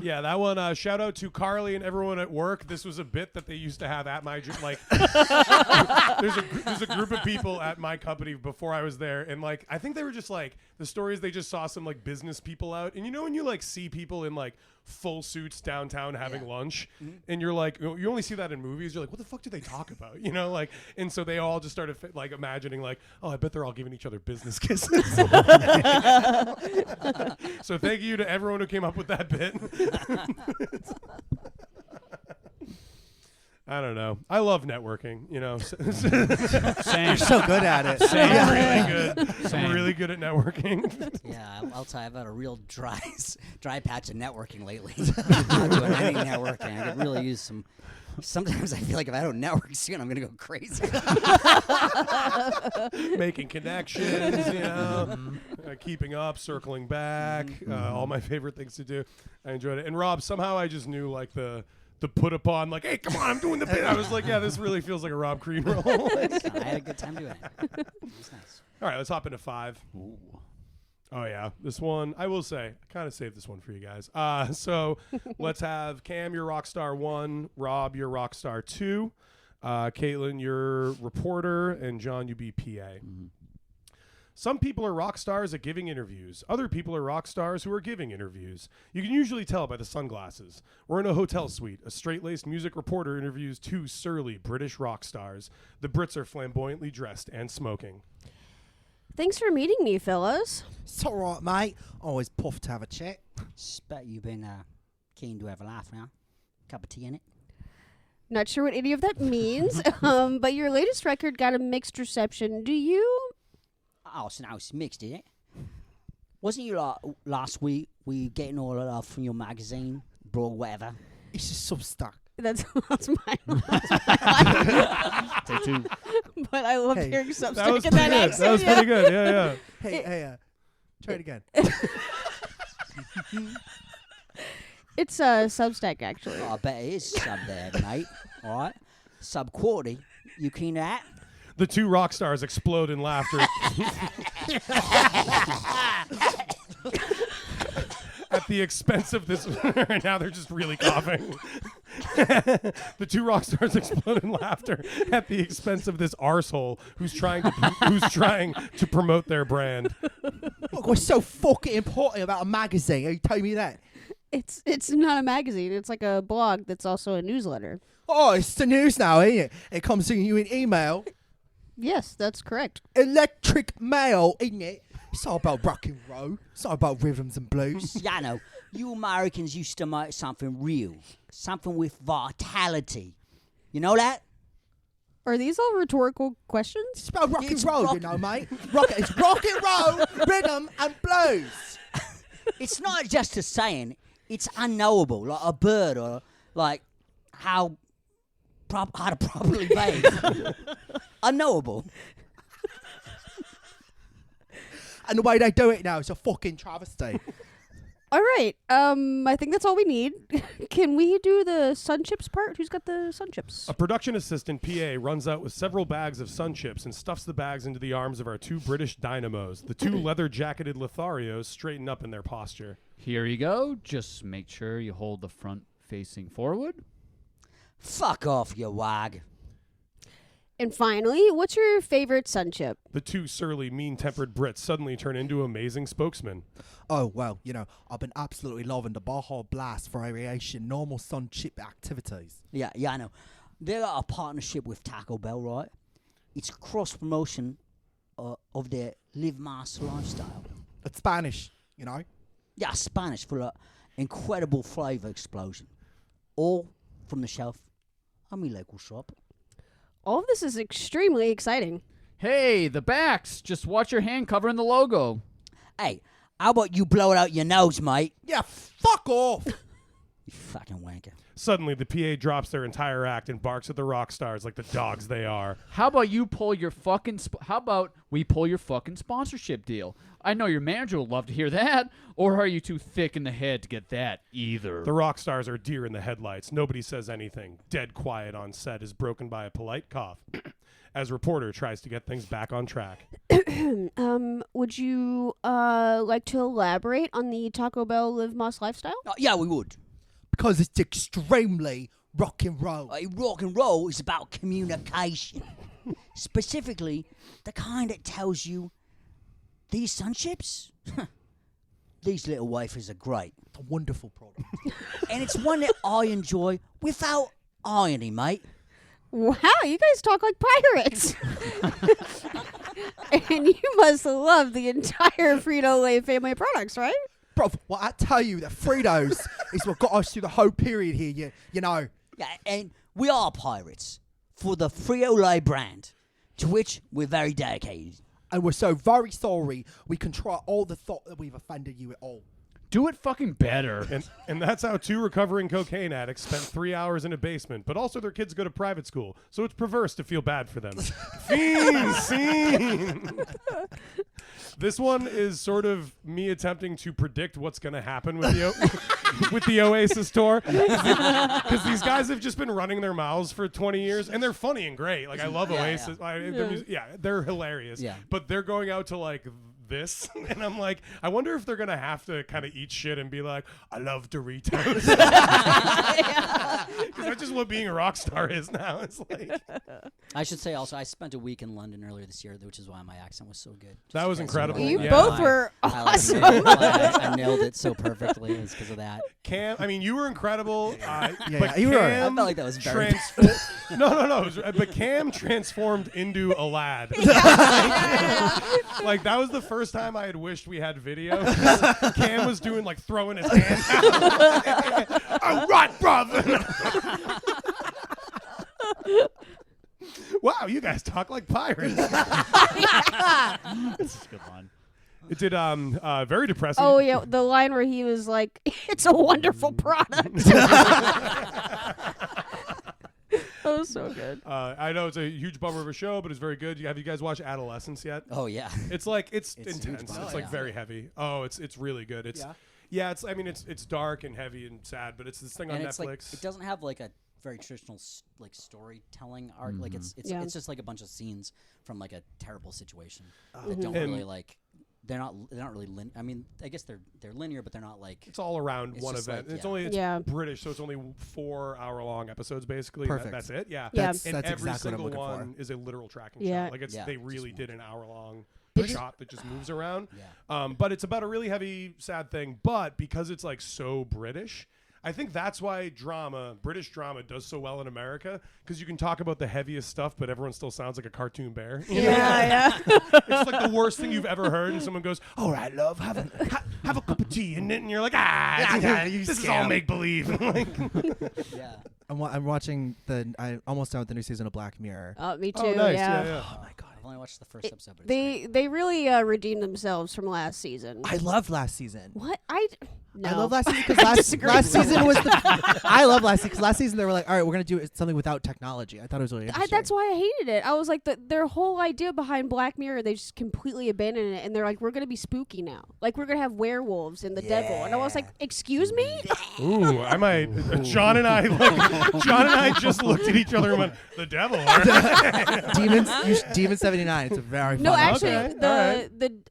Yeah, that one. Shout out to Carly and everyone at work. This was a bit that they used to have at my there's a group of people at my company before I was there, and I think they were just the stories. They just saw some business people out, and when you see people in full suits downtown having lunch, and you're you only see that in movies. You're what the fuck do they talk about? And so they all just started imagining oh, I bet they're all giving each other business kisses. So thank you to everyone who came up with that bit. I don't know. I love networking. Same. You're so good at it. Same. Really good. Same. I'm really good at networking. Yeah, I'll tell you, I've had a real dry patch of networking lately. I'm not doing any networking. I could really use some. Sometimes I feel like if I don't network soon, I'm going to go crazy. Making connections, keeping up, circling back, all my favorite things to do. I enjoyed it. And Rob, somehow I just knew the put upon, hey, come on, I'm doing the bit. I was yeah, this really feels like a Rob Crean role. I had a good time doing it. It was nice. All right, let's hop into 5. Ooh. Oh, yeah. This one, I will say, I kind of saved this one for you guys. So let's have Cam, your Rockstar 1, Rob, your Rockstar 2, Caitlin, your reporter, and John, you be PA. Some people are rock stars at giving interviews. Other people are rock stars who are giving interviews. You can usually tell by the sunglasses. We're in a hotel suite. A straight-laced music reporter interviews two surly British rock stars. The Brits are flamboyantly dressed and smoking. Thanks for meeting me, fellas. It's all right, mate. Always puffed to have a chat. Bet you've been keen to have a laugh now. Cup of tea in it. Not sure what any of that means, but your latest record got a mixed reception. Do you? Oh, so now it's mixed, is it? Wasn't you like last week? Were you getting all of love from your magazine, bro, whatever? It's just Substack. That's mine. Take two. But I love Hey, hearing That Substack was in pretty that good. accent. That was pretty good. Yeah. Hey, try it again. It's Substack, actually. Oh, I bet it is sub there, mate. All right, sub quality. You keen to that? The two rock stars explode in laughter. At the expense of this. Now they're just really coughing. The two rock stars explode in laughter at the expense of this arsehole who's trying to promote their brand. Look, what's so fucking important about a magazine? Are you telling me that? It's not a magazine. It's like a blog that's also a newsletter. Oh, it's the news now, ain't it? It comes to you in email. Yes, that's correct. Electric mail, isn't it? It's all about rock and roll. It's all about rhythms and blues. Yeah, I know. You Americans used to make something real, something with vitality. You know that? Are these all rhetorical questions? It's about rock It's and roll, rock- you know, mate. It's rock and roll, rhythm and blues. It's not just a saying. It's unknowable, like a bird or like how to properly bathe. Unknowable. And the way they do it now is a fucking travesty. All right. I think that's all we need. Can we do the sun chips part? Who's got the sun chips? A production assistant PA runs out with several bags of sun chips and stuffs the bags into the arms of our two British dynamos. The two leather-jacketed Lotharios straighten up in their posture. Here you go. Just make sure you hold the front facing forward. Fuck off, you wag. And finally, what's your favorite sun chip? The two surly, mean-tempered Brits suddenly turn into amazing spokesmen. Oh, well, you know, I've been absolutely loving the Baja Blast variation normal sun chip activities. Yeah, I know. They got a partnership with Taco Bell, right? It's cross-promotion of their Live Master lifestyle. It's Spanish, you know. Yeah, Spanish for an incredible flavour explosion. All from the shelf of my local shop. All of this is extremely exciting. Hey, the backs. Just watch your hand covering the logo. Hey, how about you blow it out your nose, mate? Yeah, fuck off. You fucking wanker. Suddenly, the PA drops their entire act and barks at the rock stars like the dogs they are. How about you pull your fucking? How about we pull your fucking sponsorship deal? I know your manager will love to hear that. Or are you too thick in the head to get that either? The rock stars are deer in the headlights. Nobody says anything. Dead quiet on set is broken by a polite cough. As reporter tries to get things back on track. Would you like to elaborate on the Taco Bell Live Moss lifestyle? Oh, yeah, we would. Because it's extremely rock and roll. Rock and roll is about communication. Specifically, the kind that tells you, these sun chips? These little wafers are great. It's a wonderful product. And it's one that I enjoy without irony, mate. Wow, you guys talk like pirates. And you must love the entire Frito-Lay family of products, right? Bro, well, I tell you that Fritos is what got us through the whole period here, you know. Yeah, and we are pirates for the Frito-Lay brand, to which we're very dedicated. And we're so very sorry we contrite all the thought that we've offended you at all. Do it fucking better. And that's how two recovering cocaine addicts spent 3 hours in a basement, but also their kids go to private school, so it's perverse to feel bad for them. Fiend scene! This one is sort of me attempting to predict what's going to happen with with the Oasis tour. Because these guys have just been running their mouths for 20 years, and they're funny and great. Like, I love Oasis. They're hilarious. Yeah. But they're going out to, like, this, and I'm like, I wonder if they're going to have to kind of eat shit and be like, I love Doritos. Because I just what being a rock star is now. It's like I should say also, I spent a week in London earlier this year, which is why my accent was so good. That was incredible. You Yeah. both were awesome. I nailed it so perfectly. It's because of that. Cam, I mean, you were incredible. But you were alright. I Cam felt like that was very. No. But Cam transformed into a lad. Like that was the first time I had wished we had video. Cam was doing like throwing his hand out. All right, brother. Wow, you guys talk like pirates. That's a good one. It did very depressing. Oh yeah, the line where he was like, "It's a wonderful product." That was so good. I know it's a huge bummer of a show, but it's very good. Have you guys watched Adolescence yet? Oh yeah. It's like it's It's a huge intense. bummer. It's Oh, like yeah. very heavy. Oh, it's really good. It's it's I mean it's dark and heavy and sad, but it's this thing on And it's Netflix. like it doesn't have like a very traditional like storytelling art. Like it's Yeah. it's just like a bunch of scenes from like a terrible situation Mm-hmm. that don't And- really like. They're not really I mean, I guess they're linear, but they're not like. It's all around It's one just event. like, It's yeah. only it's Yeah. British, so it's only 4-hour-long episodes basically. Perfect. That's it. Yeah. Yeah. That's And that's every exactly what I'm single looking one for. is a literal tracking Yeah. shot. Like it's Yeah, they just really one. did an hour-long It's- shot that just moves around. Yeah. But it's about a really heavy, sad thing. But because it's like so British, I think that's why British drama, does so well in America, because you can talk about the heaviest stuff, but everyone still sounds like a cartoon bear. You know? Yeah. It's like the worst thing you've ever heard, and someone goes, "All right, love, have a cup of tea," and you're like, this is all make believe. Like, Yeah. I'm watching I'm almost done with the new season of Black Mirror. Me too. oh, nice, yeah. yeah. Oh my god. I've only watched the first episode, but it's great. They really redeemed themselves from last season. I loved last season. What no. I love last season I because disagree. last season was the. I love last season because last season they were like, all right, we're gonna do something without technology. I thought it was really interesting. That's why I hated it. I was like, their whole idea behind Black Mirror, they just completely abandoned it, and they're like, we're gonna be spooky now. Like we're gonna have werewolves and the devil, and I was like, excuse me? Ooh, I might. John and I just looked at each other and went, "The devil." Demon 79. It's a very No, fun actually, episode.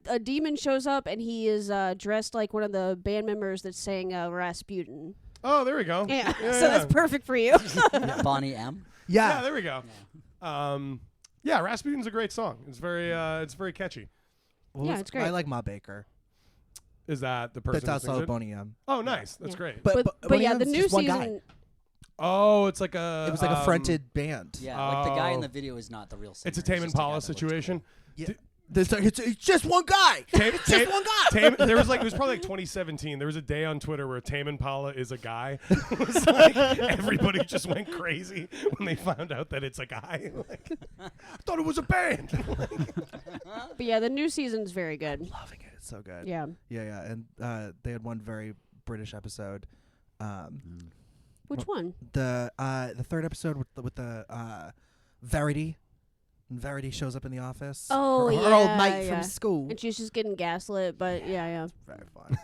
a demon shows up and he is dressed like one of the band members that sang Rasputin. Oh, there we go. Yeah, Yeah, so that's perfect for you. Bonnie M. Yeah, Yeah. there we go. Rasputin's a great song. It's very catchy. Yeah, it's great. I like Ma Baker. Is that the person? That's who sings also it? Boney M. Oh, nice. That's Yeah. great. But Boney yeah, M's the new just one guy. season. Oh, it's like a. It was like a fronted band. Yeah, like the guy in Oh. the video is not the real singer. It's a he's Tame just a guy Impala that looks situation. Yeah. D- It's just one guy. It's just one guy. There was it was probably like 2017. There was a day on Twitter where Tame Impala is a guy. It was like everybody just went crazy when they found out that it's a guy. Like, I thought it was a band. But yeah, the new season's very good. Loving it. It's so good. Yeah. Yeah. And they had one very British episode. Which one? The third episode with the Verity. And Verity shows up in the office. Oh, her old yeah, mate yeah. from school. And she's just getting gaslit, but yeah. Very fun.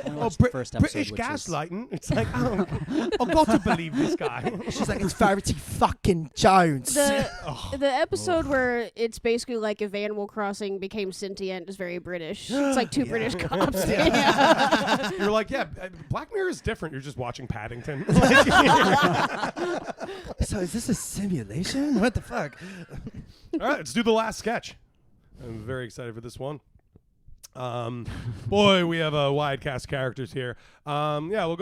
I watched the first episode, British which is- gaslighting. It's like, I've got to believe this guy. She's like, it's Verity fucking Jones. The Oh. the episode where it's basically like if Animal Crossing became sentient is very British. It's like two British cops. Yeah. You're like, Black Mirror is different. You're just watching Paddington. So is this a simulation? What the fuck? All right, let's do the last sketch. I'm very excited for this one. Boy, we have a wide cast of characters here. We'll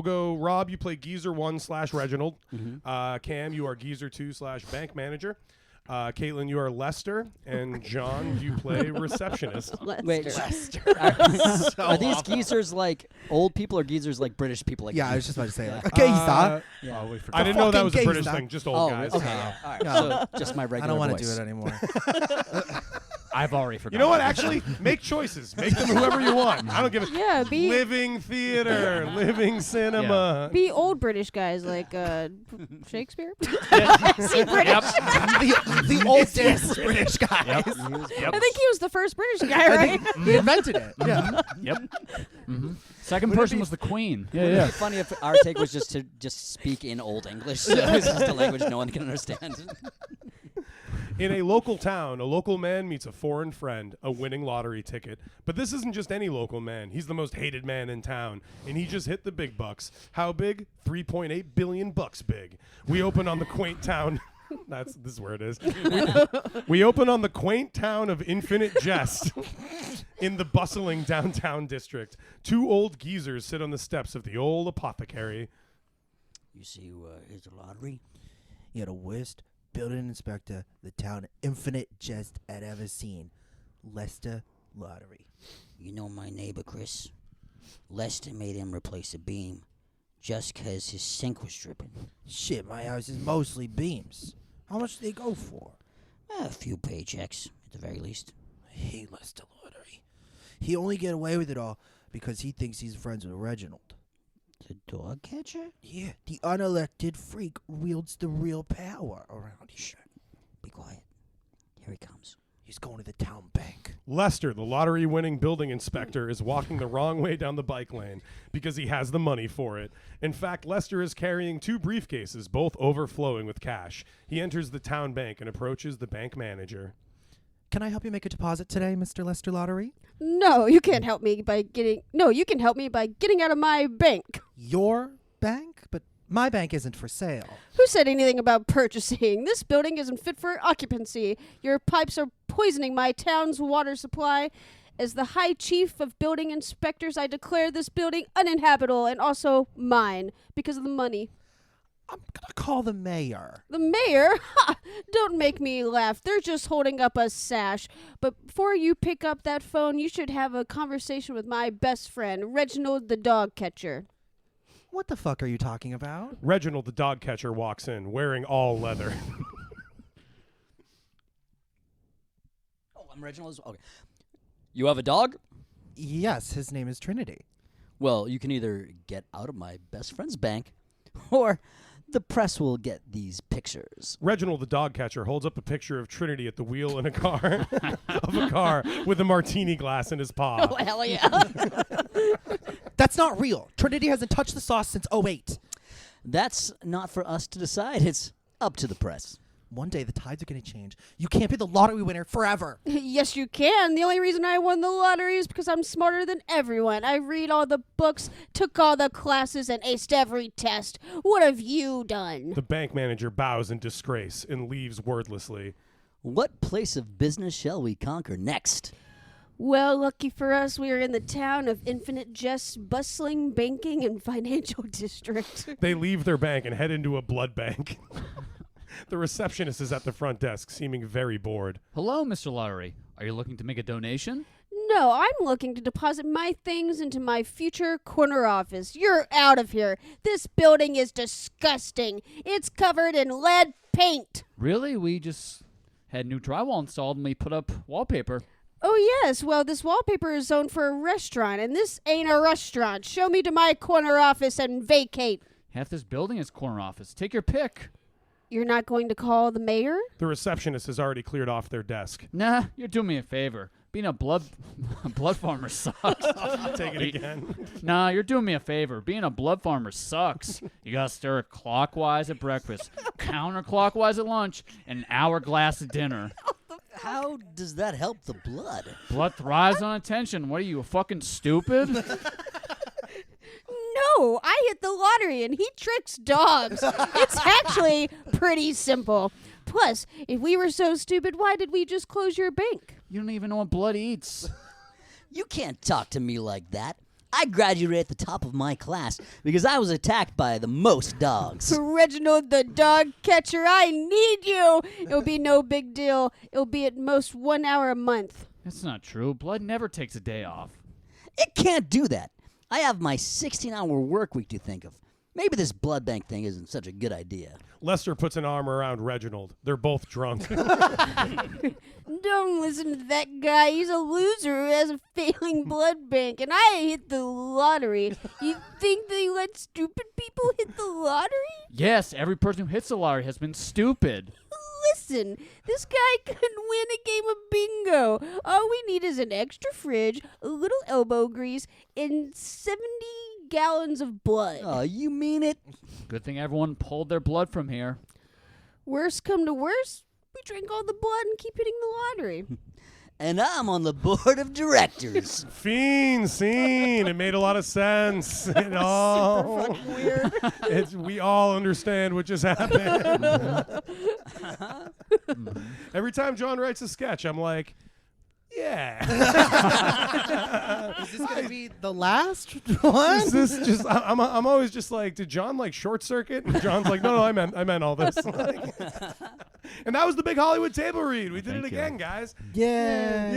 go. Rob, you play Geezer 1/Reginald. Cam, you are Geezer 2/bank manager. Caitlin, you are Lester, and John, you play receptionist. Wait, Lester. are these geezers like old people or geezers like British people? Like Yeah, I you? was just about to say, Yeah. like, okay, sir. Yeah. Oh, we forgot. I didn't know that was a fucking British geezer. thing. Just old Oh, guys. okay. Yeah. All right. No. So just my regular I don't want to voice. do it anymore. I've already forgotten. You know what? Actually, make choices. Make them whoever you want. I don't give a. Yeah, be Living theater, living cinema. be old British guys like Shakespeare. Is he British? the oldest British guy. Yep. I think he was the first British guy, right? He invented it. Yeah. Yep. Second Would it person be- was the Queen. Wouldn't Yeah. it be funny if our take was just to just speak in Old English? So it's just a language no one can understand. In a local town, a local man meets a foreign friend, a winning lottery ticket. But this isn't just any local man. He's the most hated man in town, and he just hit the big bucks. How big? 3.8 billion bucks big. We open on the quaint town. This is where it is. We open on the quaint town of Infinite Jest in the bustling downtown district. Two old geezers sit on the steps of the old apothecary. You see who hit the lottery? You're the worst building inspector the town of Infinite Jest had ever seen. Lester Lottery. You know my neighbor, Chris? Lester made him replace a beam just 'cause his sink was dripping. Shit, my house is mostly beams. How much do they go for? A few paychecks, at the very least. I hate Lester Lottery. He only get away with it all because he thinks he's friends with Reginald. The dog catcher? Yeah, the unelected freak wields the real power around here. Be quiet. Here he comes. He's going to the town bank. Lester, the lottery-winning building inspector, is walking the wrong way down the bike lane because he has the money for it. In fact, Lester is carrying two briefcases, both overflowing with cash. He enters the town bank and approaches the bank manager. Can I help you make a deposit today, Mr. Lester Lottery? No, you can't help me by getting. No, you can help me by getting out of my bank. Your bank? But my bank isn't for sale. Who said anything about purchasing? This building isn't fit for occupancy. Your pipes are poisoning my town's water supply. As the High Chief of Building Inspectors, I declare this building uninhabitable and also mine because of the money. I'm gonna call the mayor. The mayor? Ha! Don't make me laugh. They're just holding up a sash. But before you pick up that phone, you should have a conversation with my best friend, Reginald the dog catcher. What the fuck are you talking about? Reginald, the dog catcher, walks in, wearing all leather. Oh, I'm Reginald. Okay. You have a dog? Yes, his name is Trinity. Well, you can either get out of my best friend's bank, or the press will get these pictures. Reginald, the dog catcher, holds up a picture of Trinity at the wheel in a car, of a car with a martini glass in his paw. Oh, hell yeah. That's not real. Trinity hasn't touched the sauce since '08. That's not for us to decide. It's up to the press. One day the tides are going to change. You can't be the lottery winner forever. Yes, you can. The only reason I won the lottery is because I'm smarter than everyone. I read all the books, took all the classes, and aced every test. What have you done? The bank manager bows in disgrace and leaves wordlessly. What place of business shall we conquer next? Well, lucky for us, we are in the town of Infinite Jest, bustling banking and financial district. They leave their bank and head into a blood bank. The receptionist is at the front desk, seeming very bored. Hello, Mr. Lottery. Are you looking to make a donation? No, I'm looking to deposit my things into my future corner office. You're out of here. This building is disgusting. It's covered in lead paint. Really? We just had new drywall installed and we put up wallpaper. Oh, yes. Well, this wallpaper is zoned for a restaurant, and this ain't a restaurant. Show me to my corner office and vacate. Half this building is corner office. Take your pick. You're not going to call the mayor? The receptionist has already cleared off their desk. Nah, you're doing me a favor. Being a blood farmer sucks. Take it again. Nah, you're doing me a favor. Being a blood farmer sucks. You gotta stir it clockwise at breakfast, counterclockwise at lunch, and an hourglass at dinner. How does that help the blood? Blood thrives on attention. What are you, fucking stupid? No, I hit the lottery and he tricks dogs. It's actually pretty simple. Plus, if we were so stupid, why did we just close your bank? You don't even know what blood eats. You can't talk to me like that. I graduated at the top of my class because I was attacked by the most dogs. Reginald the dog catcher, I need you. It'll be no big deal. It'll be at most 1 hour a month. That's not true. Blood never takes a day off. It can't do that. I have my 16-hour work week to think of. Maybe this blood bank thing isn't such a good idea. Lester puts an arm around Reginald. They're both drunk. Don't listen to that guy. He's a loser who has a failing blood bank, and I hit the lottery. You think they let stupid people hit the lottery? Yes, every person who hits the lottery has been stupid. Listen, this guy could win a game of bingo. All we need is an extra fridge, a little elbow grease, and 70 gallons of blood. Oh, you mean it? Good thing everyone pulled their blood from here. Worst come to worst, We drank all the blood and keep hitting the lottery. And I'm on the board of directors. Fiend scene. It made a lot of sense. It all Weird. we all understand what just happened. Every time John writes a sketch, I'm like, yeah. Is this gonna be the last one? Is this just? I'm always just like, did John like short circuit? And John's like, no, I meant all this. Like, and that was the big Hollywood table read. We did it Thank you. again, guys. Yeah.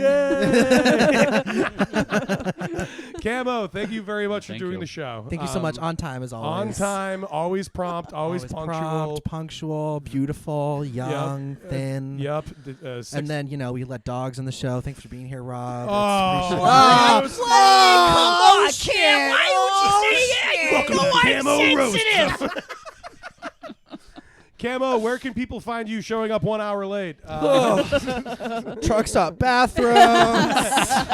Yay! Camo, thank you very much for Thank doing you. the show. Thank you so much. On time as On always. time, always prompt, always punctual. prompt, punctual, beautiful, young, thin. Yep. And then, we let dogs in the show. Thanks for being here, Rob. Oh, It's gross. Come on, Cam. Why don't you say that? Welcome to the Camo Roast. Camo, where can people find you showing up 1 hour late? Truck stop bathrooms.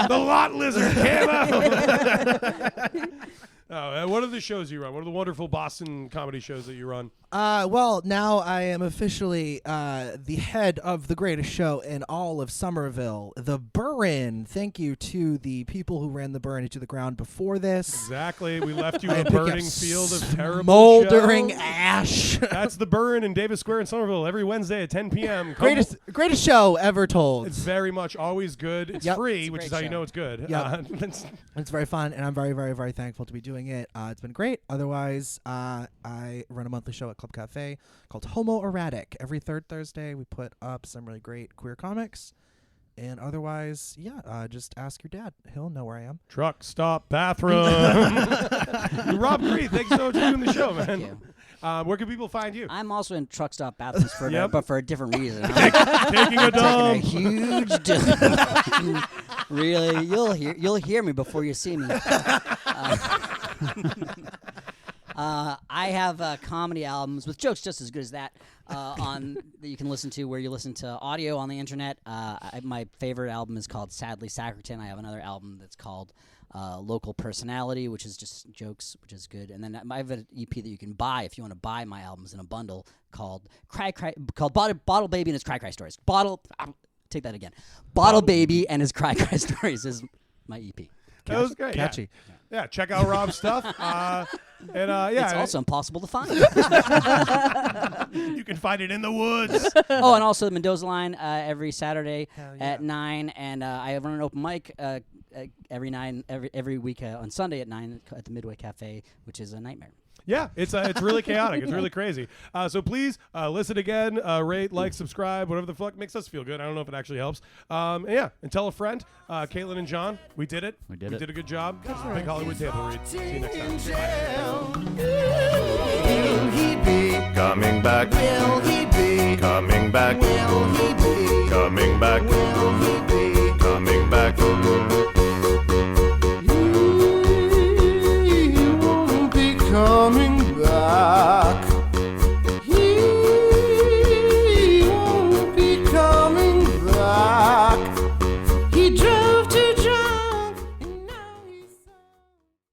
The Lot Lizard, Camo. What are the shows you run? What are the wonderful Boston comedy shows that you run? Well, now I am officially the head of the greatest show in all of Somerville, the Burrin. Thank you to the people who ran the Burrin into the ground before this. Exactly. We left you I a pick up burning field of terrible smoldering show. ash. That's the Burrin in Davis Square in Somerville every Wednesday at 10 p.m. Greatest show ever told. It's very much always good. It's Yep. free, It's a which is great how you show. know it's good. Yep. It's very fun, and I'm very, very, very thankful to be doing it. It's been great. Otherwise, I run a monthly show at Club Cafe called Homo Erratic. Every third Thursday, we put up some really great queer comics. And otherwise, just ask your dad. He'll know where I am. Truck stop bathroom. Rob Crean, thanks so much for doing the show, man. Thank you. Where can people find you? I'm also in truck stop bathrooms Yep. but for a different reason. I'm Taking a taking a dump. huge dump. Really, you'll hear me before you see me. I have comedy albums with jokes just as good as that that you can listen to where you listen to audio on the internet. My favorite album is called Sadly Sackerton. I have another album that's called Local Personality, which is just jokes, which is good. And then I have an EP that you can buy if you want to buy my albums in a bundle called Bottle Baby and His Cry Cry Stories. Take that again. Bottle Baby and His Cry Cry Stories is my EP. That was great. Catchy. Yeah, check out Rob's stuff. It's also impossible to find. you can find it in the woods. Oh, and also the Mendoza Line every Saturday Hell yeah. at 9, and I run an open mic every week on Sunday at 9 at the Midway Cafe, which is a nightmare. Yeah, it's really chaotic. It's really crazy. So please listen again, rate, like, subscribe, whatever the fuck makes us feel good. I don't know if it actually helps. And tell a friend. Caitlin and John, we did it. We did We it. did a good job. Big Hollywood table read. See you next time. Will he be Coming back, Will he be coming back, Will he be coming back. Will he